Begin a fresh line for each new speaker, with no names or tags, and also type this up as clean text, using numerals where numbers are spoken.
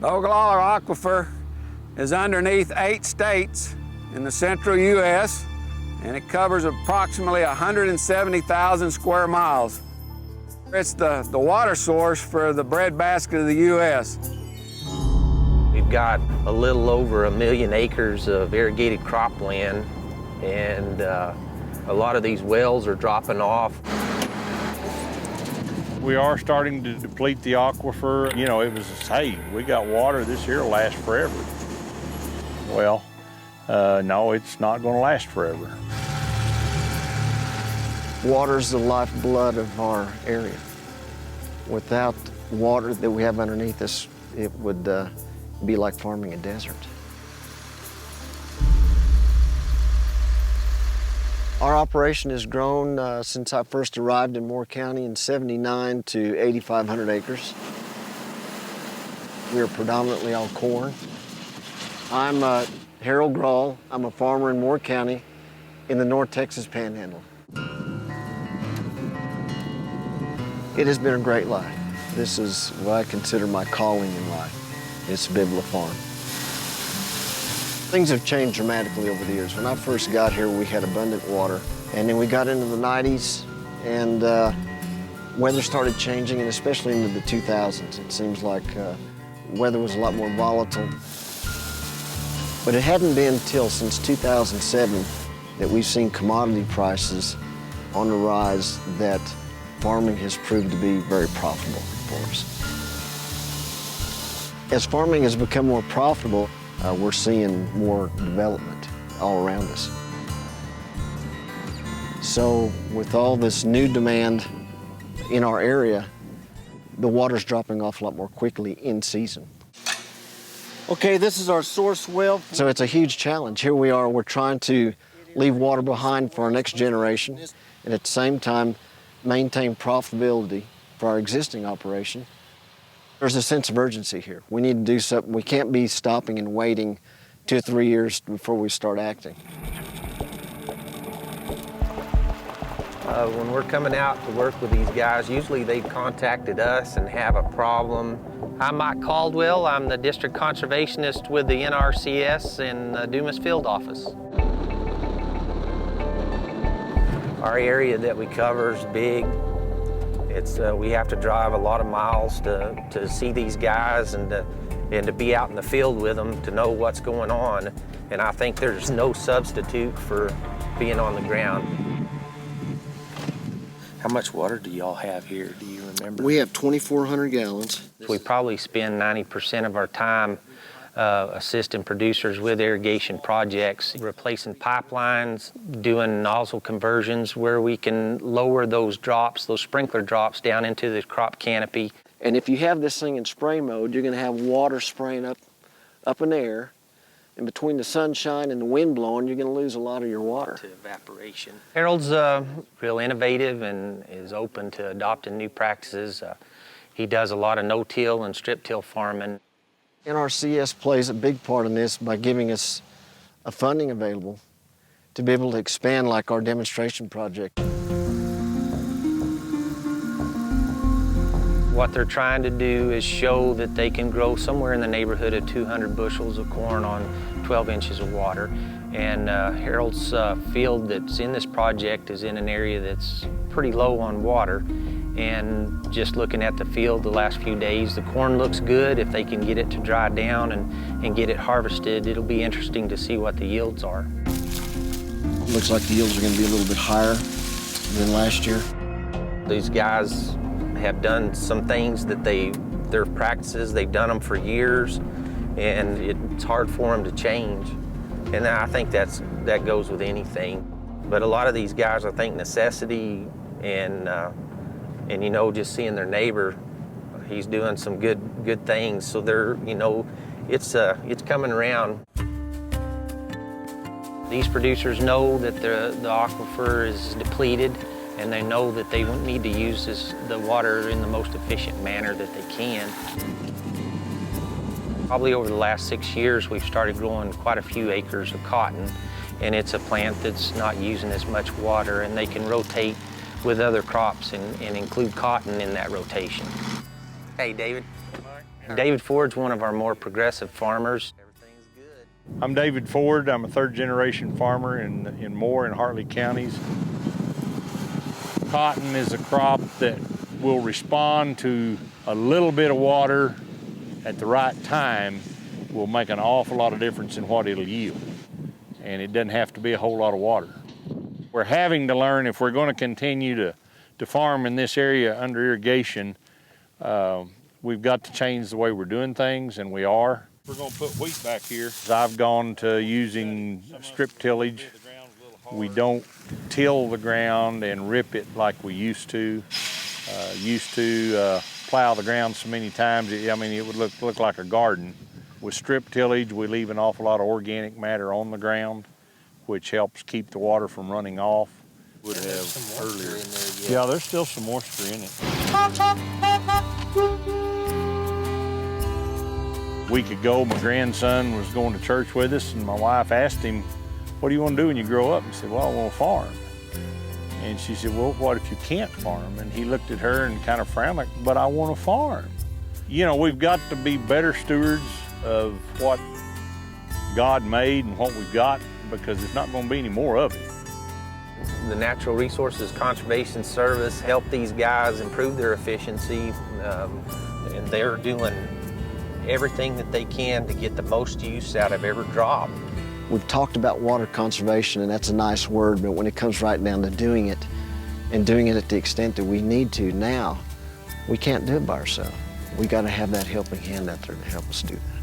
The Ogallala Aquifer is underneath 8 states in the central U.S., and it covers approximately 170,000 square miles. It's the water source for the breadbasket of the U.S.
We've got a little over 1 million acres of irrigated cropland, and a lot of these wells are dropping off.
We are starting to deplete the aquifer. You know, it was, hey, we got water, this here will last forever. Well, no, it's not going to last forever.
Water's the lifeblood of our area. Without water that we have underneath us, it would be like farming a desert. Our operation has grown since I first arrived in Moore County in '79 to 8,500 acres. We are predominantly all corn. I'm Harold Grawl. I'm a farmer in Moore County in the North Texas Panhandle. It has been a great life. This is what I consider my calling in life. It's to be able to farm. Things have changed dramatically over the years. When I first got here, we had abundant water, and then we got into the 90s, and weather started changing, and especially into the 2000s. It seems like weather was a lot more volatile. But it hadn't been till since 2007 that we've seen commodity prices on the rise that farming has proved to be very profitable for us. As farming has become more profitable, we're seeing more development all around us. So with all this new demand in our area, the water's dropping off a lot more quickly in season. Okay, this is our source well. So it's a huge challenge. Here we are, we're trying to leave water behind for our next generation, and at the same time, maintain profitability for our existing operation. There's a sense of urgency here. We need to do something. We can't be stopping and waiting 2 or 3 years before we start acting.
When we're coming out to work with these guys, usually they've contacted us and have a problem. I'm Mike Caldwell. I'm the district conservationist with the NRCS in the Dumas Field Office. Our area that we cover is big. We have to drive a lot of miles to see these guys and to be out in the field with them to know what's going on. And I think there's no substitute for being on the ground. How much water do y'all have here? Do you remember?
We have 2,400 gallons.
We probably spend 90% of our time assisting producers with irrigation projects, replacing pipelines, doing nozzle conversions where we can lower those drops, those sprinkler drops down into the crop canopy.
And if you have this thing in spray mode, you're going to have water spraying up in the air. And between the sunshine and the wind blowing, you're going to lose a lot of your water.
To evaporation. Harold's real innovative and is open to adopting new practices. He does a lot of no-till and strip-till farming.
NRCS plays a big part in this by giving us a funding available to be able to expand like our demonstration project.
What they're trying to do is show that they can grow somewhere in the neighborhood of 200 bushels of corn on 12 inches of water. And Harold's field that's in this project is in an area that's pretty low on water. And just looking at the field the last few days, the corn looks good. If they can get it to dry down and get it harvested, it'll be interesting to see what the yields are.
Looks like the yields are going to be a little bit higher than last year.
These guys have done some things that their practices, they've done them for years, and it's hard for them to change. And I think that goes with anything. But a lot of these guys, I think necessity and you know, just seeing their neighbor, he's doing some good things. So they're, you know, it's coming around. These producers know that the aquifer is depleted, and they know that they need to use the water in the most efficient manner that they can. Probably over the last 6 years, we've started growing quite a few acres of cotton, and it's a plant that's not using as much water, and they can rotate with other crops and include cotton in that rotation. Hey, David. David Ford's one of our more progressive farmers. Everything's good.
I'm David Ford. I'm a third-generation farmer in Moore and Hartley counties. Cotton is a crop that will respond to a little bit of water at the right time, will make an awful lot of difference in what it'll yield. And it doesn't have to be a whole lot of water. We're having to learn, if we're going to continue to farm in this area under irrigation, we've got to change the way we're doing things, and we are. We're going to put wheat back here. I've gone to using strip tillage. We don't till the ground and rip it like we used to. Plow the ground so many times, it would look like a garden. With strip tillage, we leave an awful lot of organic matter on the ground, which helps keep the water from running off. Would have earlier. Yeah, there's still some moisture in it. A week ago, my grandson was going to church with us, and my wife asked him, "What do you want to do when you grow up?" He said, "Well, I want to farm." And she said, "Well, what if you can't farm?" And he looked at her and kind of frowned like, "But I want to farm." We've got to be better stewards of what God made and what we've got, because there's not going to be any more of it.
The Natural Resources Conservation Service helped these guys improve their efficiency, and they're doing everything that they can to get the most use out of every drop.
We've talked about water conservation, and that's a nice word, but when it comes right down to doing it, and doing it at the extent that we need to now, we can't do it by ourselves. We got to have that helping hand out there to help us do that.